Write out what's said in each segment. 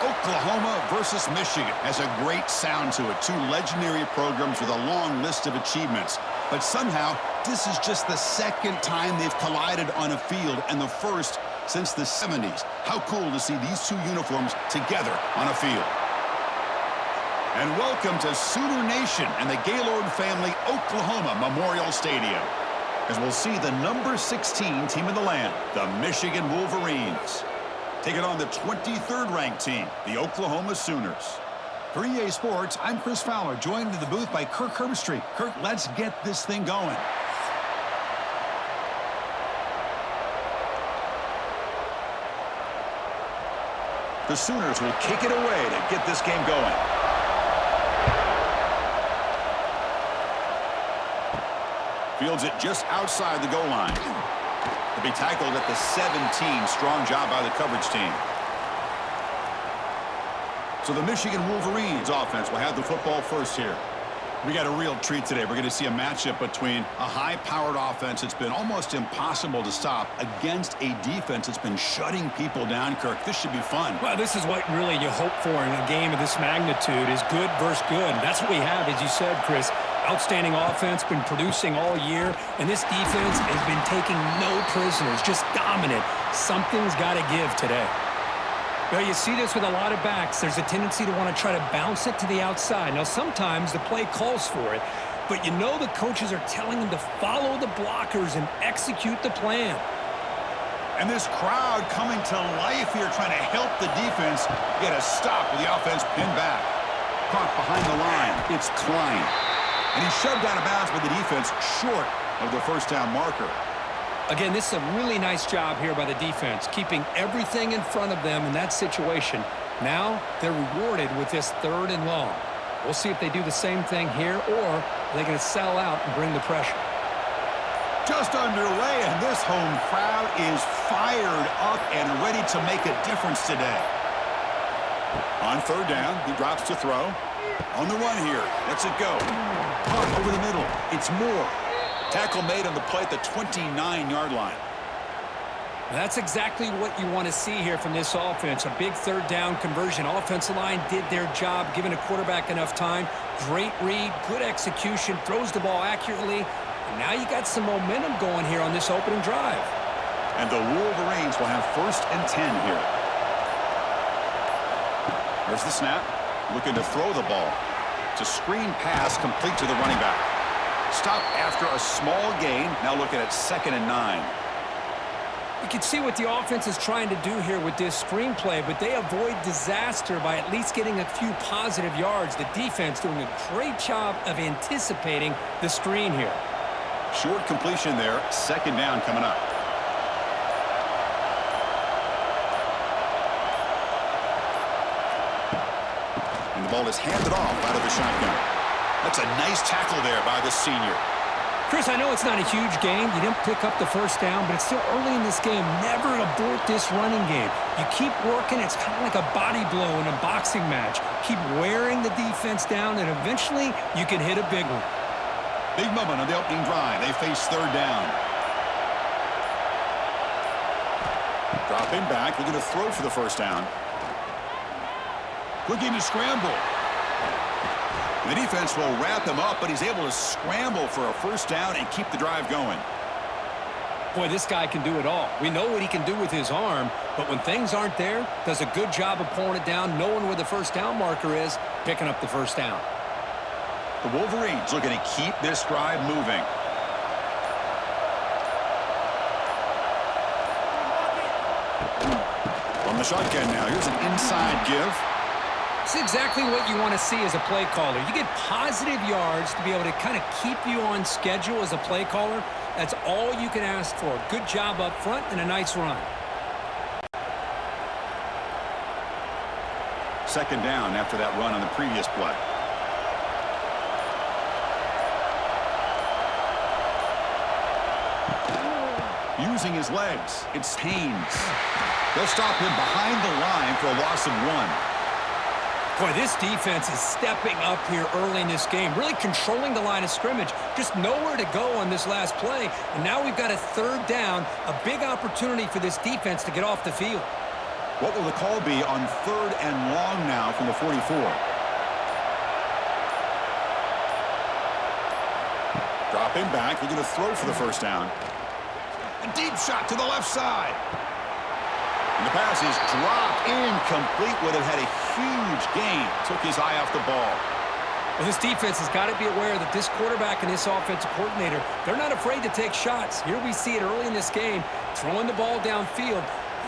Oklahoma versus Michigan has a great sound to it. Two legendary programs with a long list of achievements. But somehow, this is just the second time they've collided on a field, and the first since the 70s. How cool to see these two uniforms together on a field. And welcome to Sooner Nation and the Gaylord family Oklahoma Memorial Stadium, as we'll see the number 16 team in the land, the Michigan Wolverines, taking on the 23rd ranked team, the Oklahoma Sooners. For EA Sports, I'm Chris Fowler, joined in the booth by Kirk Herbstreit. Kirk, let's get this thing going. The Sooners will kick it away to get this game going. Fields it just outside the goal line. To be tackled at the 17. Strong job by the coverage team. So the Michigan Wolverines offense will have the football first here. We got a real treat today. We're going to see a matchup between a high-powered offense that's been almost impossible to stop against a defense that's been shutting people down, Kirk. This should be fun. Well, this is what really you hope for in a game of this magnitude, is good versus good. And that's what we have, as you said, Chris. Outstanding offense, been producing all year, and this defense has been taking no prisoners, just dominant. Something's got to give today. Well, you see this with a lot of backs. There's a tendency to want to try to bounce it to the outside. Now, sometimes the play calls for it, but you know the coaches are telling them to follow the blockers and execute the plan. And this crowd coming to life here, trying to help the defense get a stop with the offense pinned back. Caught behind the line. It's Klein. And he's shoved out of bounds by the defense short of the first down marker. Again, this is a really nice job here by the defense, keeping everything in front of them in that situation. Now they're rewarded with this 3rd and long. We'll see if they do the same thing here, or they're going to sell out and bring the pressure. Just underway, and this home crowd is fired up and ready to make a difference today. On 3rd down, he drops to throw. On the run here, lets it go. Caught over the middle. It's Moore. Tackle made on the play at the 29-yard line. That's exactly what you want to see here from this offense. A big 3rd down conversion. Offensive line did their job, giving a quarterback enough time. Great read, good execution, throws the ball accurately. And now you got some momentum going here on this opening drive. And the Wolverines will have 1st and 10 here. There's the snap. Looking to throw the ball. It's a screen pass complete to the running back. Stop after a small gain. Now looking at 2nd and 9. You can see what the offense is trying to do here with this screenplay, but they avoid disaster by at least getting a few positive yards. The defense doing a great job of anticipating the screen here. Short completion there. 2nd down coming up. And the ball is handed off out of the shotgun. That's a nice tackle there by the senior. Chris, I know it's not a huge game. You didn't pick up the 1st down, but it's still early in this game. Never abort this running game. You keep working. It's kind of like a body blow in a boxing match. Keep wearing the defense down, and eventually you can hit a big one. Big moment on the opening drive. They face 3rd down. Dropping back. Looking to throw for the 1st down. Looking to scramble. The defense will wrap him up, but he's able to scramble for a 1st down and keep the drive going. Boy, this guy can do it all. We know what he can do with his arm, but when things aren't there, does a good job of pulling it down, knowing where the 1st down marker is, picking up the 1st down. The Wolverines looking to keep this drive moving. From the shotgun now, here's an inside give. It's exactly what you want to see as a play caller. You get positive yards to be able to kind of keep you on schedule as a play caller. That's all you can ask for. Good job up front and a nice run. 2nd down after that run on the previous play. Using his legs, it's Haynes. They'll stop him behind the line for a loss of 1. Boy, this defense is stepping up here early in this game, really controlling the line of scrimmage. Just nowhere to go on this last play. And now we've got a 3rd down, a big opportunity for this defense to get off the field. What will the call be on 3rd and long now from the 44? Dropping back, looking to throw for the first down. A deep shot to the left side. And the pass is dropped incomplete. Would have had a huge gain. Took his eye off the ball. Well, this defense has got to be aware that this quarterback and this offensive coordinator, they're not afraid to take shots. Here we see it early in this game, throwing the ball downfield.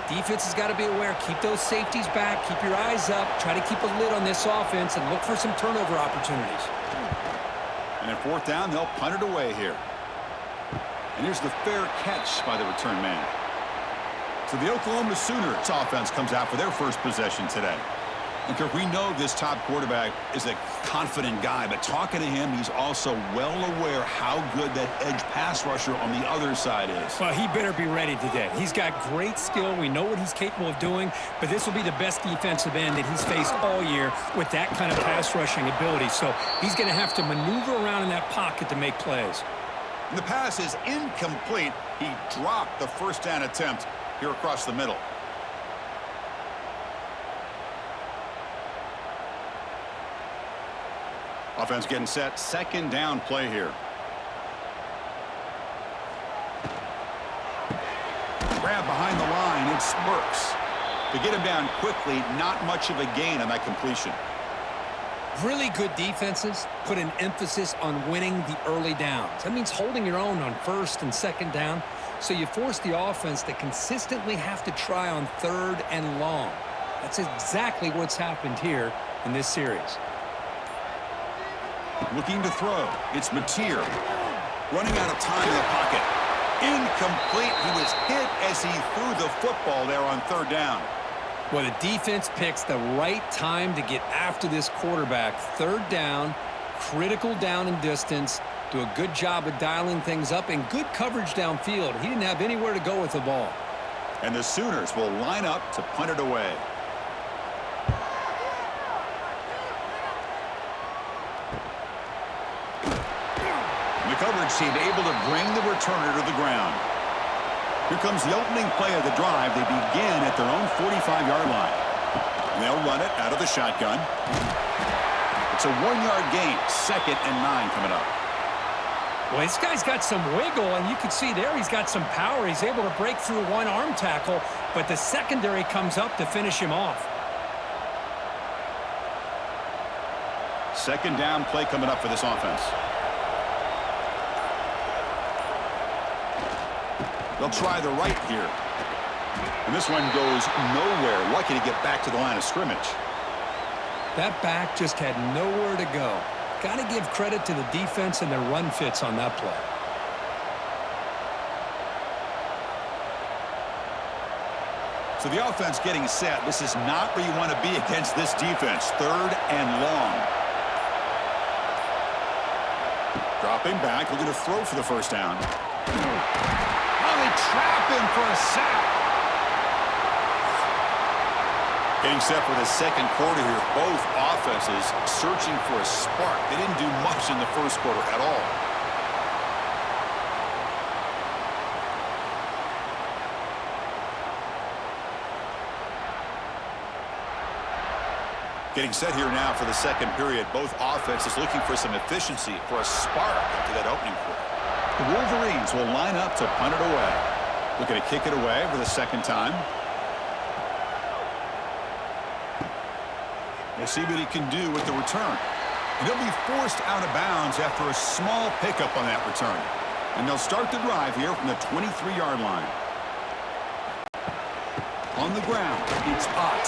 The defense has got to be aware. Keep those safeties back. Keep your eyes up. Try to keep a lid on this offense and look for some turnover opportunities. And at 4th down, they'll punt it away here. And here's the fair catch by the return man. So the Oklahoma Sooners offense comes out for their first possession today. And Kirk, we know this top quarterback is a confident guy, but talking to him, he's also well aware how good that edge pass rusher on the other side is. Well, he better be ready today. He's got great skill. We know what he's capable of doing, but this will be the best defensive end that he's faced all year with that kind of pass rushing ability. So he's going to have to maneuver around in that pocket to make plays. And the pass is incomplete. He dropped the first down attempt here across the middle. Offense getting set. 2nd down play here. Grab behind the line. It's Burks. To get him down quickly, not much of a gain on that completion. Really good defenses put an emphasis on winning the early downs. That means holding your own on 1st and 2nd down. So you force the offense to consistently have to try on 3rd and long. That's exactly what's happened here in this series. Looking to throw. It's Mateer. Running out of time in the pocket. Incomplete. He was hit as he threw the football there on 3rd down. Well, the defense picks the right time to get after this quarterback. 3rd down, critical down and distance. Do a good job of dialing things up and good coverage downfield. He didn't have anywhere to go with the ball. And the Sooners will line up to punt it away. The coverage team able to bring the returner to the ground. Here comes the opening play of the drive. They begin at their own 45-yard line. And they'll run it out of the shotgun. It's a 1-yard gain. 2nd and 9 coming up. Well, this guy's got some wiggle, and you can see there he's got some power. He's able to break through one arm tackle, but the secondary comes up to finish him off. 2nd down play coming up for this offense. They'll try the right here. And this one goes nowhere. Lucky to get back to the line of scrimmage. That back just had nowhere to go. Got to give credit to the defense and their run fits on that play. So the offense getting set. This is not where you want to be against this defense. 3rd and long. Dropping back, looking to throw for the first down. Oh, they trap him for a sack. Getting set for the 2nd quarter here. Both offenses searching for a spark. They didn't do much in the 1st quarter at all. Getting set here now for the 2nd period. Both offenses looking for some efficiency, for a spark after that opening quarter. The Wolverines will line up to punt it away. Looking to kick it away for the 2nd time. We'll see what he can do with the return. And he'll be forced out of bounds after a small pickup on that return. And they'll start the drive here from the 23-yard line. On the ground, it's Ott.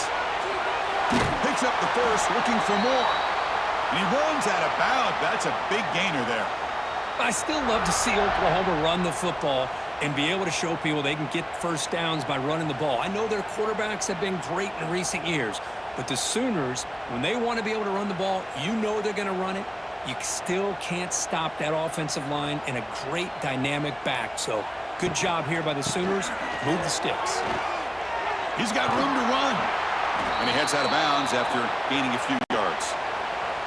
Picks up the first, looking for more. And he runs out of bounds. That's a big gainer there. I still love to see Oklahoma run the football and be able to show people they can get first downs by running the ball. I know their quarterbacks have been great in recent years, but the Sooners, when they want to be able to run the ball, you know they're going to run it. You still can't stop that offensive line and a great dynamic back. So good job here by the Sooners. Move the sticks. He's got room to run. And he heads out of bounds after gaining a few yards.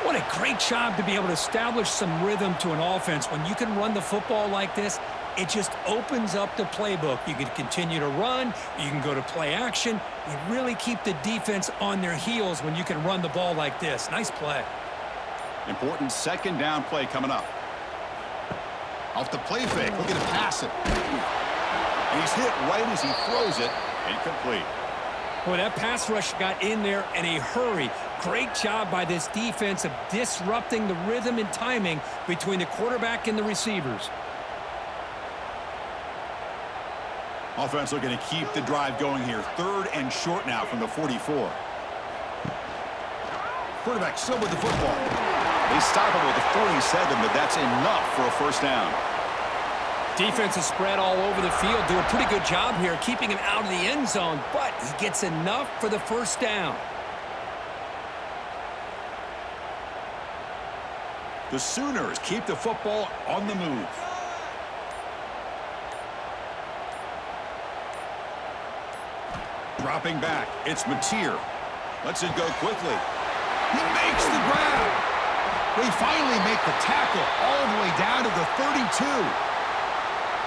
What a great job to be able to establish some rhythm to an offense. When you can run the football like this, It just opens up the playbook. You can continue to run. You can go to play action. You really keep the defense on their heels when you can run the ball like this. Nice play. Important second down play coming up. Off the play fake, looking to pass it. And he's hit right as he throws it. Incomplete. Boy, that pass rush got in there in a hurry. Great job by this defense of disrupting the rhythm and timing between the quarterback and the receivers. Offense looking to keep the drive going here. 3rd and short now from the 44. Quarterback still with the football. They stop him with the 47, but that's enough for a first down. Defense is spread all over the field. Do a pretty good job here keeping him out of the end zone, but he gets enough for the first down. The Sooners keep the football on the move. Dropping back, it's Mateer. Lets it go quickly. He makes the grab. They finally make the tackle all the way down to the 32.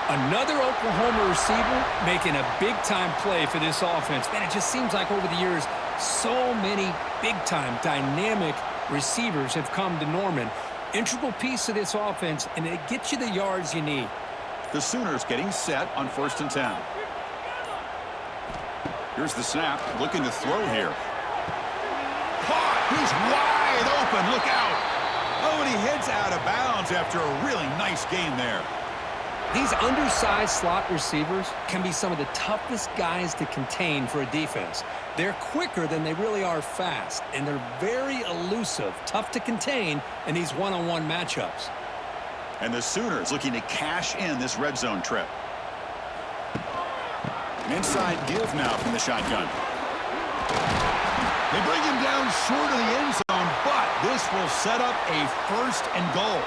Another Oklahoma receiver making a big-time play for this offense. Man, it just seems like over the years, so many big-time, dynamic receivers have come to Norman. Integral piece of this offense, and it gets you the yards you need. The Sooners getting set on 1st and 10. Here's the snap, looking to throw here. Caught! He's wide open, look out! Oh, and he heads out of bounds after a really nice game there. These undersized slot receivers can be some of the toughest guys to contain for a defense. They're quicker than they really are fast, and they're very elusive, tough to contain in these one-on-one matchups. And the Sooners looking to cash in this red zone trip. An inside give now from the shotgun. They bring him down short of the end zone, but this will set up a 1st and goal.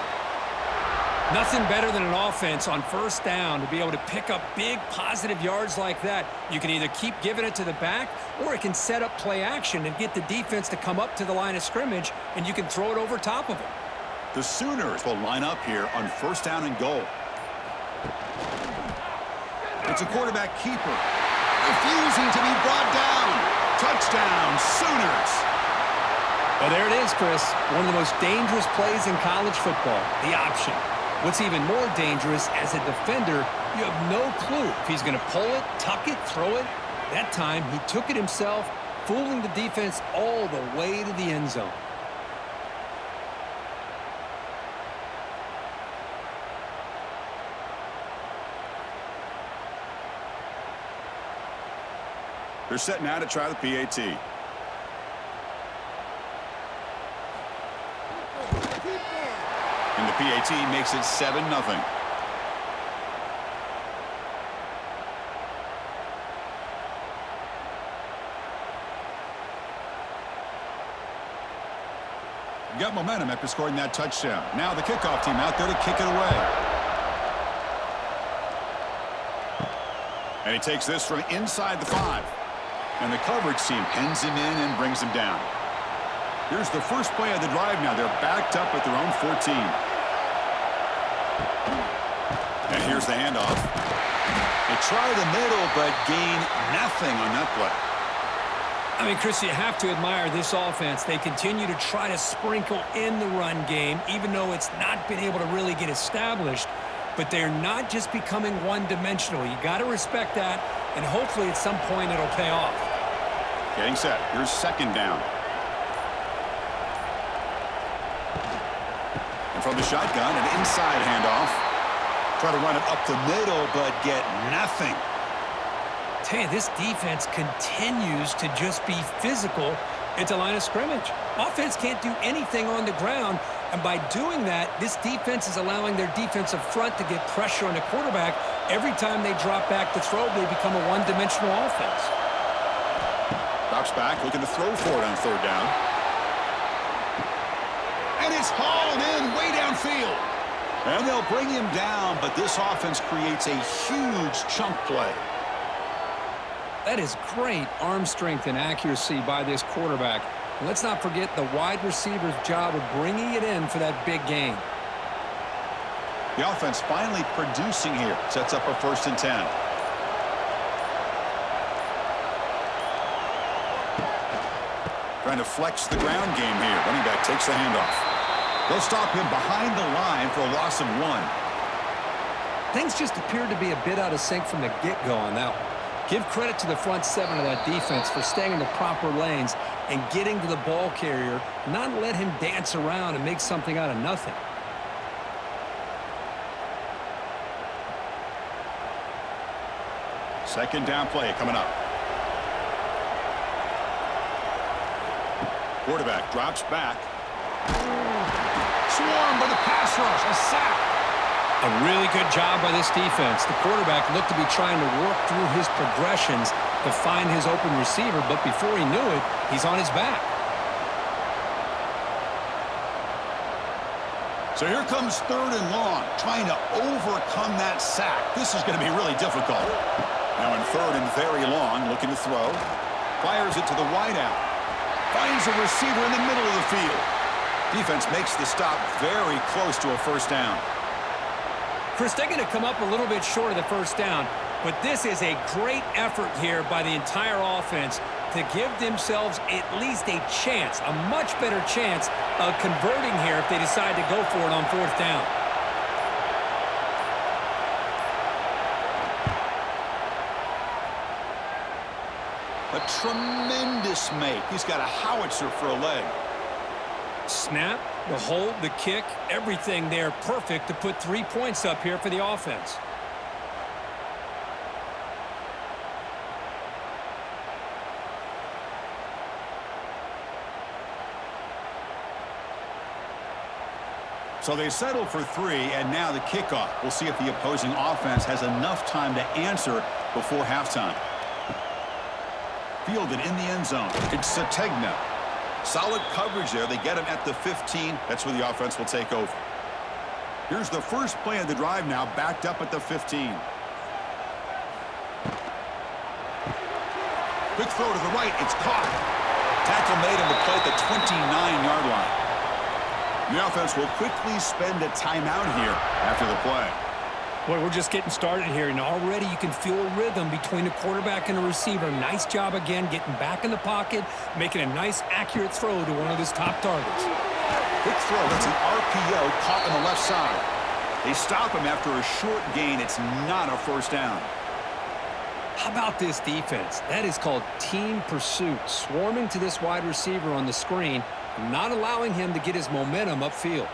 Nothing better than an offense on 1st down to be able to pick up big positive yards like that. You can either keep giving it to the back, or it can set up play action and get the defense to come up to the line of scrimmage, and you can throw it over top of them. The Sooners will line up here on 1st down and goal. It's a quarterback keeper. Refusing to be brought down. Touchdown, Sooners. Well, there it is, Chris. One of the most dangerous plays in college football, the option. What's even more dangerous, as a defender, you have no clue if he's going to pull it, tuck it, throw it. That time, he took it himself, fooling the defense all the way to the end zone. They're set now to try the PAT. And the PAT makes it 7-0. Got momentum after scoring that touchdown. Now the kickoff team out there to kick it away. And he takes this from inside the 5. And the coverage team pins him in and brings him down. Here's the first play of the drive now. They're backed up at their own 14. And here's the handoff. They try the middle, but gain nothing on that play. I mean, Chris, you have to admire this offense. They continue to try to sprinkle in the run game, even though it's not been able to really get established. But they're not just becoming one-dimensional. You got to respect that, and hopefully at some point it'll pay off. Getting set. Here's second down. And from the shotgun, an inside handoff. Try to run it up the middle, but get nothing. Tell you, this defense continues to just be physical at the line of scrimmage. Offense can't do anything on the ground, and by doing that, this defense is allowing their defensive front to get pressure on the quarterback. Every time they drop back to throw, they become a one-dimensional offense. Drops back, looking to throw for it on third down. And it's hauled in way downfield. And they'll bring him down, but this offense creates a huge chunk play. That is great arm strength and accuracy by this quarterback. And let's not forget the wide receiver's job of bringing it in for that big game. The offense finally producing here. Sets up a 1st and 10. Trying to flex the ground game here. Running back takes the handoff. They'll stop him behind the line for a loss of 1. Things just appeared to be a bit out of sync from the get-go on that one. Give credit to the front 7 of that defense for staying in the proper lanes and getting to the ball carrier, not let him dance around and make something out of nothing. Second down play coming up. Quarterback drops back. Swarmed by the pass rush. A sack. A really good job by this defense. The quarterback looked to be trying to work through his progressions to find his open receiver, but before he knew it, he's on his back. So here comes 3rd and long, trying to overcome that sack. This is going to be really difficult. Now in 3rd and very long, looking to throw. Fires it to the wideout. Finds a receiver in the middle of the field. Defense makes the stop very close to a 1st down. Chris, they're going to come up a little bit short of the 1st down, but this is a great effort here by the entire offense to give themselves at least a chance, a much better chance of converting here if they decide to go for it on 4th down. A tremendous make. He's got a howitzer for a leg. Snap, the hold, the kick, everything there perfect to put 3 points up here for the offense. So they settle for 3, and now the kickoff. We'll see if the opposing offense has enough time to answer before halftime. Fielded in the end zone. It's Sategna. Solid coverage there. They get him at the 15. That's where the offense will take over. Here's the first play of the drive now, backed up at the 15. Quick throw to the right. It's caught. Tackle made on the play at the 29-yard line. The offense will quickly spend a timeout here after the play. Boy, we're just getting started here, and already you can feel a rhythm between the quarterback and the receiver. Nice job again getting back in the pocket, making a nice, accurate throw to one of his top targets. Quick throw. That's an RPO caught on the left side. They stop him after a short gain. It's not a 1st down. How about this defense? That is called team pursuit. Swarming to this wide receiver on the screen, not allowing him to get his momentum upfield.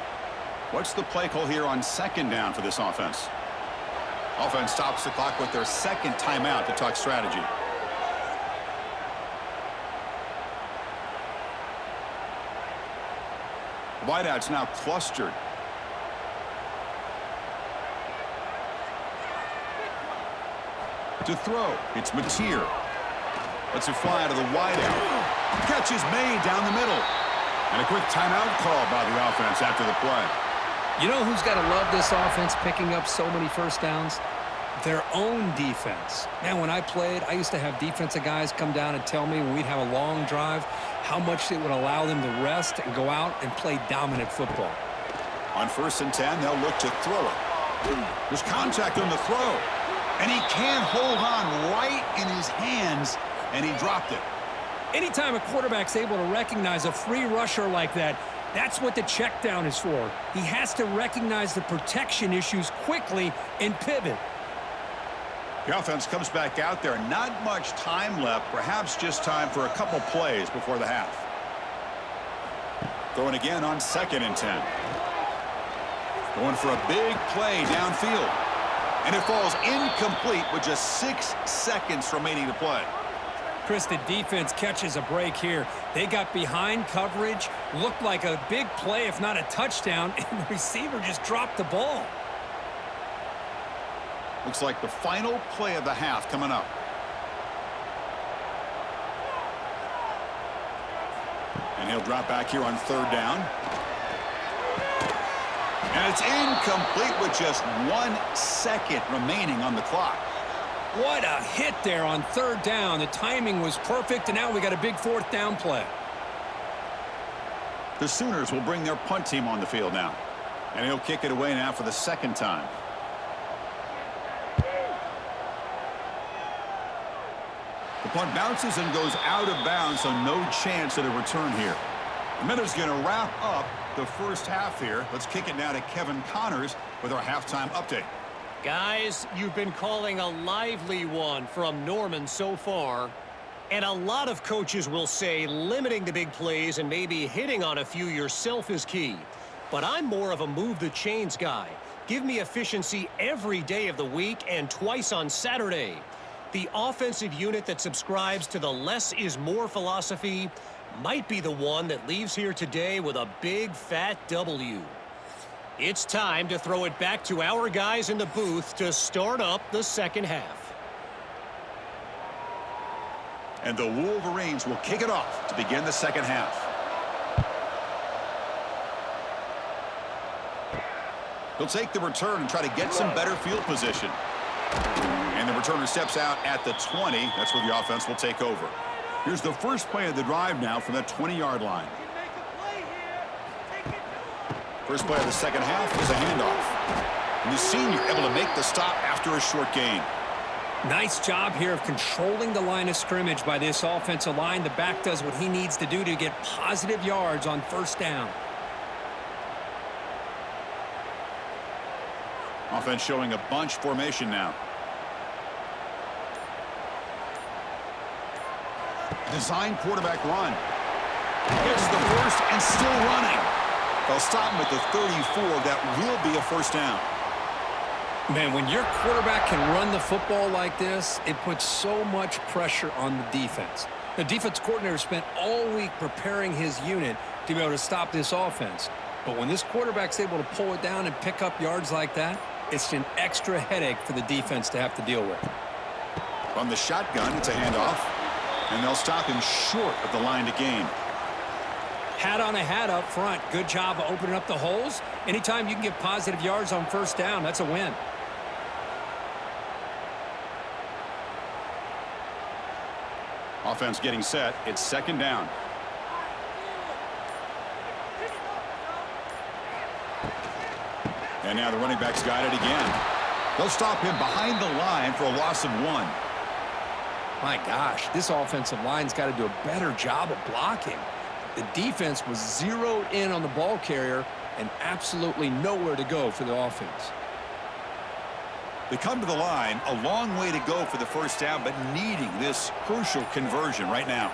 What's the play call here on 2nd down for this offense? Offense stops the clock with their 2nd timeout to talk strategy. Wideout's now clustered. To throw, it's Mateer. Lets it fly to the wideout. Catch is made down the middle. And a quick timeout call by the offense after the play. You know who's got to love this offense picking up so many 1st downs? Their own defense. Man, when I played, I used to have defensive guys come down and tell me when we'd have a long drive how much it would allow them to rest and go out and play dominant football. On 1st and 10, they'll look to throw it. There's contact on the throw. And he can't hold on right in his hands, and he dropped it. Anytime a quarterback's able to recognize a free rusher like that, that's what the check down is for. He has to recognize the protection issues quickly and pivot. The offense comes back out there. Not much time left. Perhaps just time for a couple plays before the half. Throwing again on 2nd and 10. Going for a big play downfield. And it falls incomplete with just 6 seconds remaining to play. Chris, the defense catches a break here. They got behind coverage, looked like a big play, if not a touchdown, and the receiver just dropped the ball. Looks like the final play of the half coming up. And he'll drop back here on 3rd down. And it's incomplete with just 1 second remaining on the clock. What a hit there on 3rd down. The timing was perfect, and now we got a big 4th down play. The Sooners will bring their punt team on the field now. And he'll kick it away now for the second time. The punt bounces and goes out of bounds, so no chance at a return here. The Minnows going to wrap up the first half here. Let's kick it now to Kevin Connors with our halftime update. Guys, you've been calling a lively one from Norman so far. And a lot of coaches will say limiting the big plays and maybe hitting on a few yourself is key. But I'm more of a move the chains guy. Give me efficiency every day of the week and twice on Saturday. The offensive unit that subscribes to the less is more philosophy might be the one that leaves here today with a big fat W. It's time to throw it back to our guys in the booth to start up the second half. And the Wolverines will kick it off to begin the second half. He'll take the return and try to get some better field position. And the returner steps out at the 20. That's where the offense will take over. Here's the first play of the drive now from that 20-yard line. First play of the second half is a handoff. And the senior able to make the stop after a short gain. Nice job here of controlling the line of scrimmage by this offensive line. The back does what he needs to do to get positive yards on first down. Offense showing a bunch formation now. Design quarterback run. Gets the first and still running. They'll stop him at the 34. That will be a first down. Man, when your quarterback can run the football like this, it puts so much pressure on the defense. The defense coordinator spent all week preparing his unit to be able to stop this offense. But when this quarterback's able to pull it down and pick up yards like that, it's an extra headache for the defense to have to deal with. From the shotgun, it's a handoff. And they'll stop him short of the line to gain. Hat on a hat up front. Good job of opening up the holes. Anytime you can get positive yards on first down, that's a win. Offense getting set. It's second down. And now the running back's got it again. They'll stop him behind the line for a loss of 1. My gosh, this offensive line's got to do a better job of blocking. The defense was zeroed in on the ball carrier and absolutely nowhere to go for the offense. They come to the line, a long way to go for the first down, but needing this crucial conversion right now.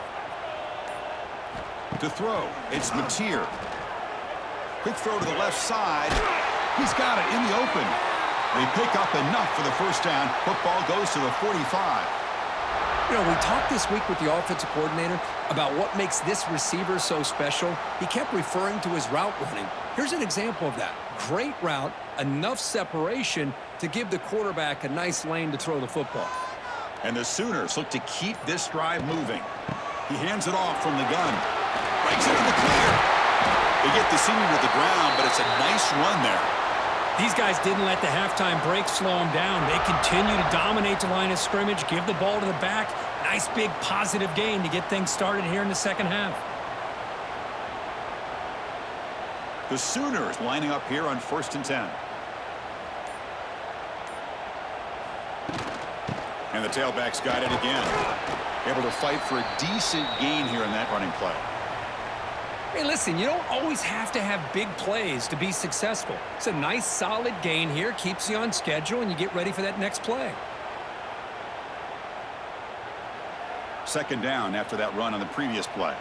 To throw, it's Mateer. Quick throw to the left side. He's got it in the open. They pick up enough for the first down. Football goes to the 45. You know, we talked this week with the offensive coordinator about what makes this receiver so special. He kept referring to his route running. Here's an example of that. Great route, enough separation to give the quarterback a nice lane to throw the football. And the Sooners look to keep this drive moving. He hands it off from the gun. Breaks into the clear. They get the senior to the ground, but it's a nice run there. These guys didn't let the halftime break slow them down. They continue to dominate the line of scrimmage, give the ball to the back. Nice big positive gain to get things started here in the second half. The Sooners lining up here on 1st and 10. And the tailback's got it again. Able to fight for a decent gain here in that running play. Hey, listen, you don't always have to have big plays to be successful. It's a nice, solid gain here, keeps you on schedule, and you get ready for that next play. Second down after that run on the previous play.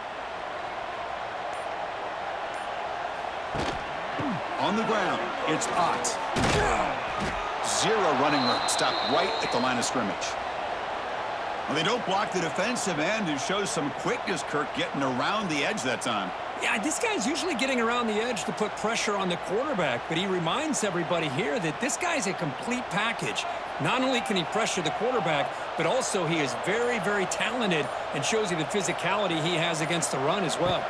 On the ground, it's Ott. 0 running room, stopped right at the line of scrimmage. Well, they don't block the defensive end and shows some quickness, Kirk, getting around the edge that time. Yeah, this guy's usually getting around the edge to put pressure on the quarterback, but he reminds everybody here that this guy's a complete package. Not only can he pressure the quarterback, but also he is very, very talented and shows you the physicality he has against the run as well.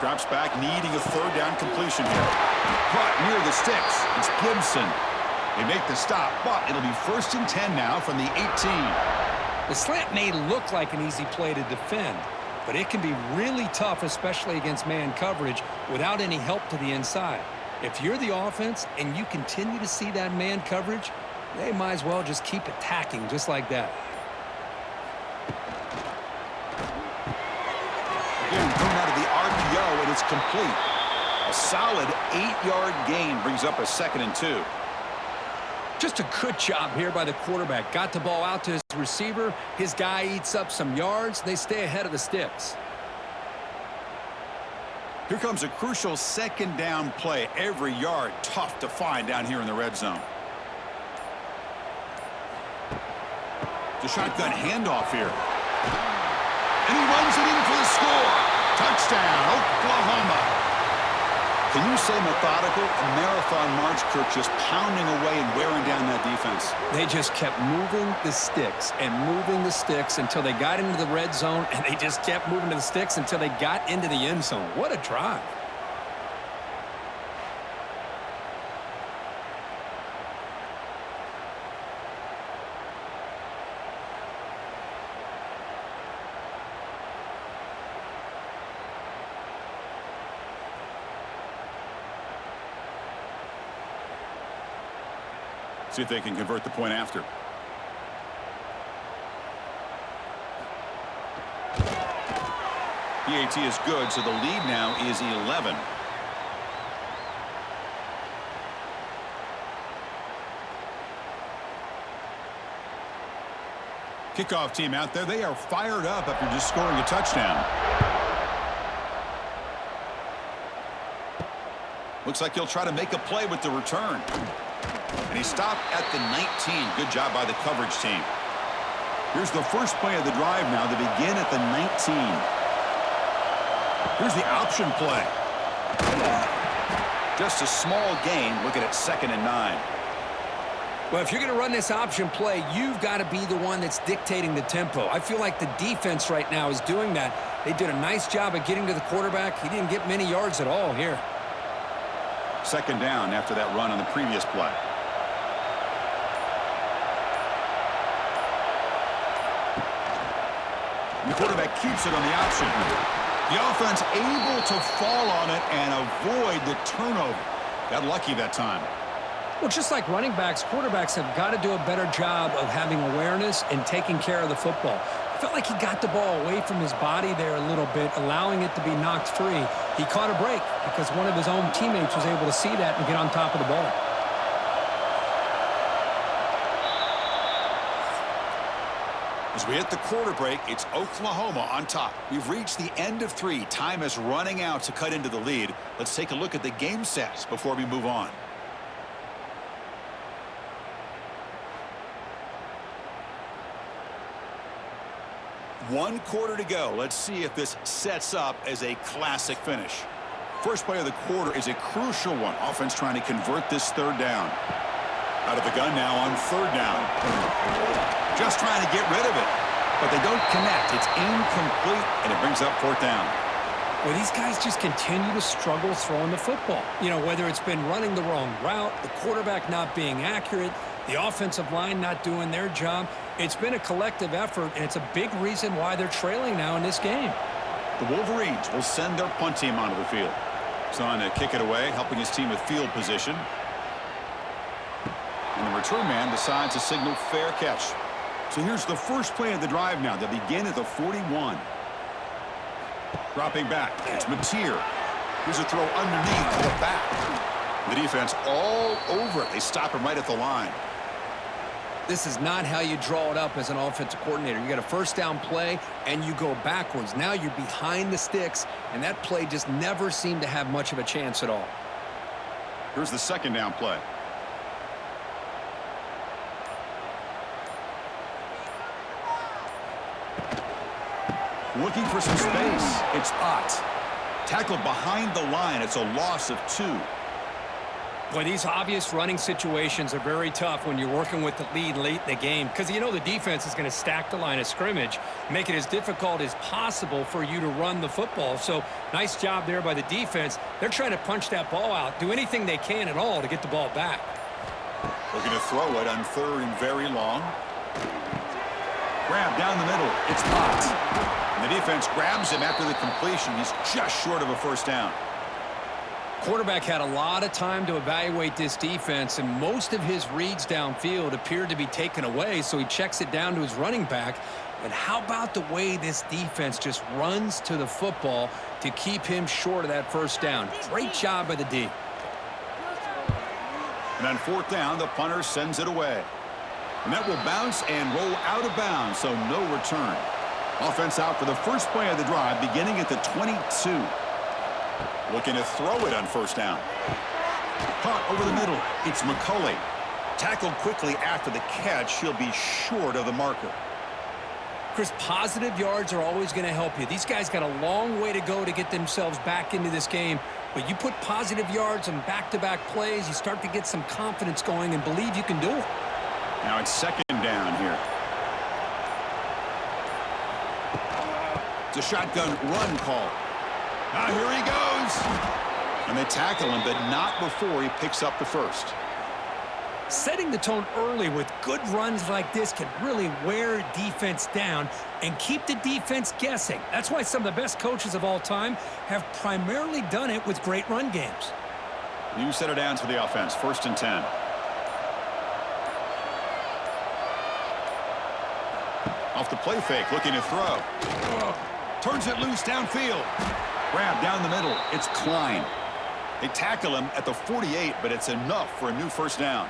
Drops back, needing a third down completion here. Caught near the sticks. It's Gibson. They make the stop, but it'll be 1st and 10 now from the 18. The slant may look like an easy play to defend, but it can be really tough, especially against man coverage, without any help to the inside. If you're the offense and you continue to see that man coverage, they might as well just keep attacking just like that. Again, thrown out of the RPO, and it's complete. A solid 8-yard gain brings up a 2nd and 2. Just a good job here by the quarterback. Got the ball out to his receiver. His guy eats up some yards. They stay ahead of the sticks. Here comes a crucial 2nd down play. Every yard tough to find down here in the red zone. The shotgun handoff here. And he runs it in for the score. Touchdown, Oklahoma. Can you say methodical? A marathon march, Kirk, just pounding away and wearing down that defense. They just kept moving the sticks and moving the sticks until they got into the red zone, and they just kept moving to the sticks until they got into the end zone. What a drive. See if they can convert the point after. PAT is good, so the lead now is 11. Kickoff team out there. They are fired up after just scoring a touchdown. Looks like he'll try to make a play with the return. And he stopped at the 19. Good job by the coverage team. Here's the first play of the drive now. They begin at the 19. Here's the option play. Just a small gain. Looking at 2nd and 9. Well, if you're going to run this option play, you've got to be the one that's dictating the tempo. I feel like the defense right now is doing that. They did a nice job of getting to the quarterback. He didn't get many yards at all here. 2nd down after that run on the previous play. The quarterback keeps it on the option. The offense able to fall on it and avoid the turnover. Got lucky that time. Well, just like running backs, quarterbacks have got to do a better job of having awareness and taking care of the football. I felt like he got the ball away from his body there a little bit, allowing it to be knocked free. He caught a break because one of his own teammates was able to see that and get on top of the ball. As we hit the quarter break, it's Oklahoma on top. We've reached the end of 3. Time is running out to cut into the lead. Let's take a look at the game sets before we move on. One quarter to go. Let's see if this sets up as a classic finish. First play of the quarter is a crucial one. Offense trying to convert this 3rd down. Out of the gun now on 3rd down. Just trying to get rid of it. But they don't connect. It's incomplete, and it brings up 4th down. Well, these guys just continue to struggle throwing the football. You know, whether it's been running the wrong route, the quarterback not being accurate, the offensive line not doing their job. It's been a collective effort, and it's a big reason why they're trailing now in this game. The Wolverines will send their punt team onto the field. It's on to kick it away, helping his team with field position. And the return man decides to signal fair catch. So here's the first play of the drive now. They begin at the 41. Dropping back. It's Mateer. Here's a throw underneath to the back. The defense all over it. They stop him right at the line. This is not how you draw it up as an offensive coordinator. You got a 1st down play, and you go backwards. Now you're behind the sticks, and that play just never seemed to have much of a chance at all. Here's the 2nd down play. Looking for some space. It's Ott. Tackled behind the line. It's a loss of 2. Boy, these obvious running situations are very tough when you're working with the lead late in the game because you know the defense is going to stack the line of scrimmage, make it as difficult as possible for you to run the football. So nice job there by the defense. They're trying to punch that ball out, do anything they can at all to get the ball back. Looking to throw it on 3rd and very long. Grab down the middle. It's Ott. And the defense grabs him after the completion. He's just short of a 1st down. Quarterback had a lot of time to evaluate this defense, and most of his reads downfield appeared to be taken away, so he checks it down to his running back. And how about the way this defense just runs to the football to keep him short of that first down? Great job by the D. And on fourth down, the punter sends it away. And that will bounce and roll out of bounds, so no return. Offense out for the first play of the drive, beginning at the 22. Looking to throw it on first down. Caught over the middle. It's McCulley. Tackled quickly after the catch. He'll be short of the marker. Chris, positive yards are always going to help you. These guys got a long way to go to get themselves back into this game. But you put positive yards on back-to-back plays, you start to get some confidence going and believe you can do it. Now it's second down here. It's a shotgun run call. Now here he goes. And they tackle him, but not before he picks up the first. Setting the tone early with good runs like this can really wear defense down and keep the defense guessing. That's why some of the best coaches of all time have primarily done it with great run games. New set of downs for the offense. First and 10. Off the play fake, looking to throw. Turns it loose downfield. Grab down the middle. It's Klein. They tackle him at the 48, but it's enough for a new first down.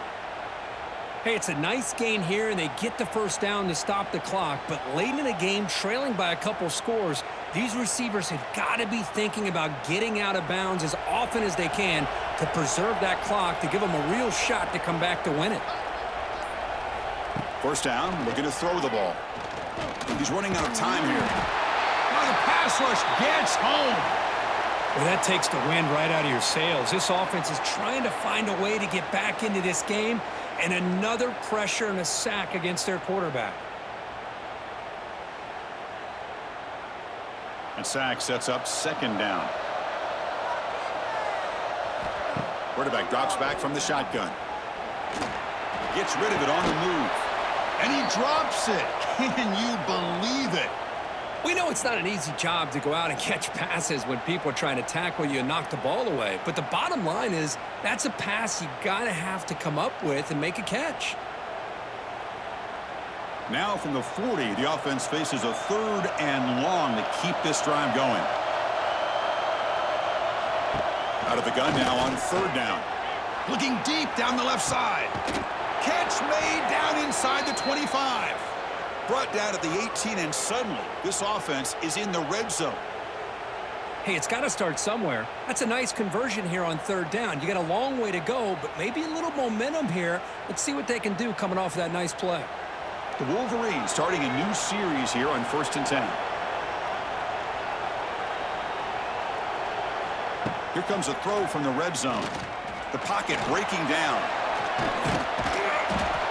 Hey, it's a nice gain here, and they get the first down to stop the clock. But late in the game, trailing by a couple scores, these receivers have got to be thinking about getting out of bounds as often as they can to preserve that clock, to give them a real shot to come back to win it. First down, looking to throw the ball. He's running out of time here. Now the pass rush gets home. Well, that takes the wind right out of your sails. This offense is trying to find a way to get back into this game, and another pressure and a sack against their quarterback. And sack sets up second down. Quarterback drops back from the shotgun. Gets rid of it on the move. And he drops it. Can you believe it? We know it's not an easy job to go out and catch passes when people are trying to tackle you and knock the ball away. But the bottom line is that's a pass you gotta have to come up with and make a catch. Now from the 40, the offense faces a third and long to keep this drive going. Out of the gun now on third down. Looking deep down the left side. Catch made down inside the 25. Brought down at the 18, and suddenly this offense is in the red zone. Hey, it's got to start somewhere. That's a nice conversion here on third down. You got a long way to go, but maybe a little momentum here. Let's see what they can do coming off of that nice play. The Wolverines starting a new series here on first and 10. Here comes a throw from the red zone. The pocket breaking down.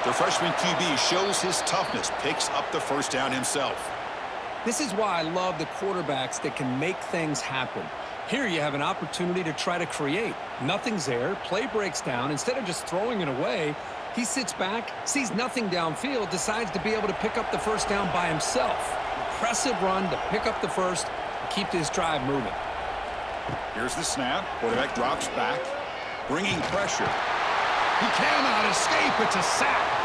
The freshman QB shows his toughness, picks up the first down himself. This is why I love the quarterbacks that can make things happen. Here you have an opportunity to try to create. Nothing's there. Play breaks down. Instead of just throwing it away, he sits back, sees nothing downfield, decides to be able to pick up the first down by himself. Impressive run to pick up the first and keep this drive moving. Here's the snap. Quarterback drops back, bringing pressure. He cannot escape. It's a sack.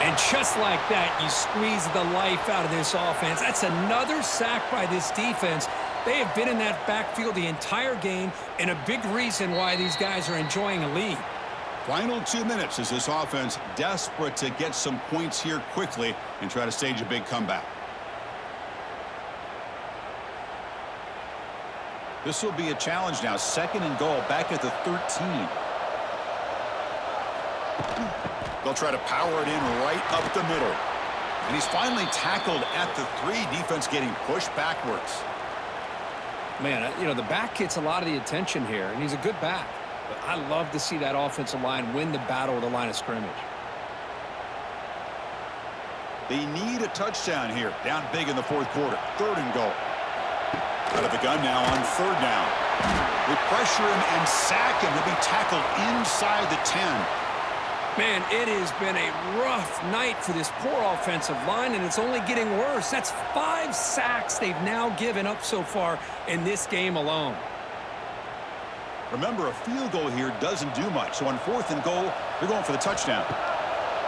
And just like that, you squeeze the life out of this offense. That's another sack by this defense. They have been in that backfield the entire game, and a big reason why these guys are enjoying a lead. Final 2 minutes as this offense desperate to get some points here quickly and try to stage a big comeback. This will be a challenge now. Second and goal back at the 13. They'll try to power it in right up the middle. And he's finally tackled at the 3. Defense getting pushed backwards. Man, you know, the back gets a lot of the attention here, and he's a good back. But I love to see that offensive line win the battle at the line of scrimmage. They need a touchdown here. Down big in the fourth quarter. Third and goal. Out of the gun now on third down. They pressure him and sack him. He'll be tackled inside the 10. Man, it has been a rough night for this poor offensive line, and it's only getting worse. That's 5 sacks they've now given up so far in this game alone. Remember, a field goal here doesn't do much. So on 4th and goal, they're going for the touchdown.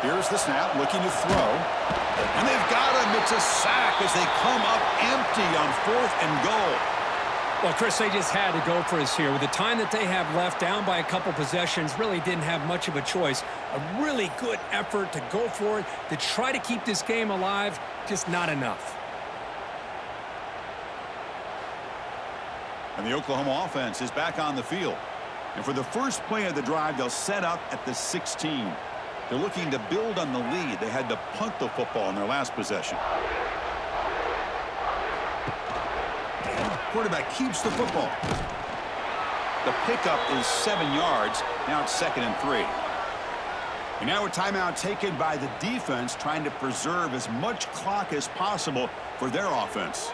Here's the snap, looking to throw. And they've got him. It's a sack as they come up empty on 4th and goal. Well, Chris, they just had to go for us here. With the time that they have left, down by a couple possessions, really didn't have much of a choice. A really good effort to go for it, to try to keep this game alive, just not enough. And the Oklahoma offense is back on the field. And for the first play of the drive, they'll set up at the 16. They're looking to build on the lead. They had to punt the football in their last possession. Quarterback keeps the football. The pickup is 7 yards. Now it's 2nd and 3. And now a timeout taken by the defense, trying to preserve as much clock as possible for their offense.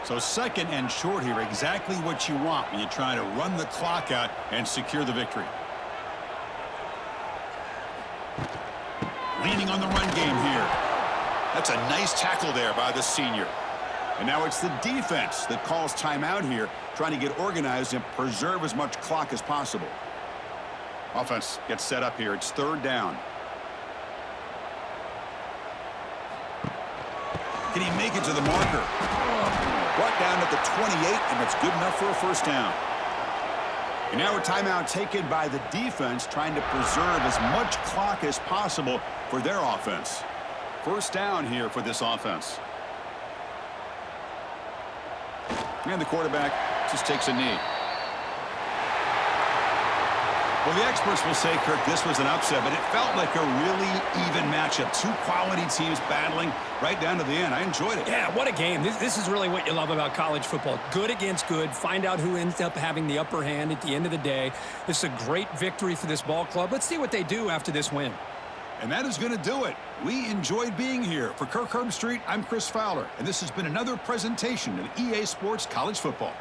So 2nd and short here, exactly what you want when you're trying to run the clock out and secure the victory. Leaning on the run game here. That's a nice tackle there by the senior. And now it's the defense that calls timeout here, trying to get organized and preserve as much clock as possible. Offense gets set up here. It's 3rd down. Can he make it to the marker? Brought down at the 28, and that's good enough for a 1st down. And now a timeout taken by the defense, trying to preserve as much clock as possible for their offense. 1st down here for this offense. And the quarterback just takes a knee. Well, the experts will say, Kirk, this was an upset, but it felt like a really even matchup. 2 quality teams battling right down to the end. I enjoyed it. Yeah, what a game. This is really what you love about college football. Good against good. Find out who ends up having the upper hand at the end of the day. This is a great victory for this ball club. Let's see what they do after this win. And that is going to do it. We enjoyed being here. For Kirk Herbstreit, I'm Chris Fowler, and this has been another presentation of EA Sports College Football.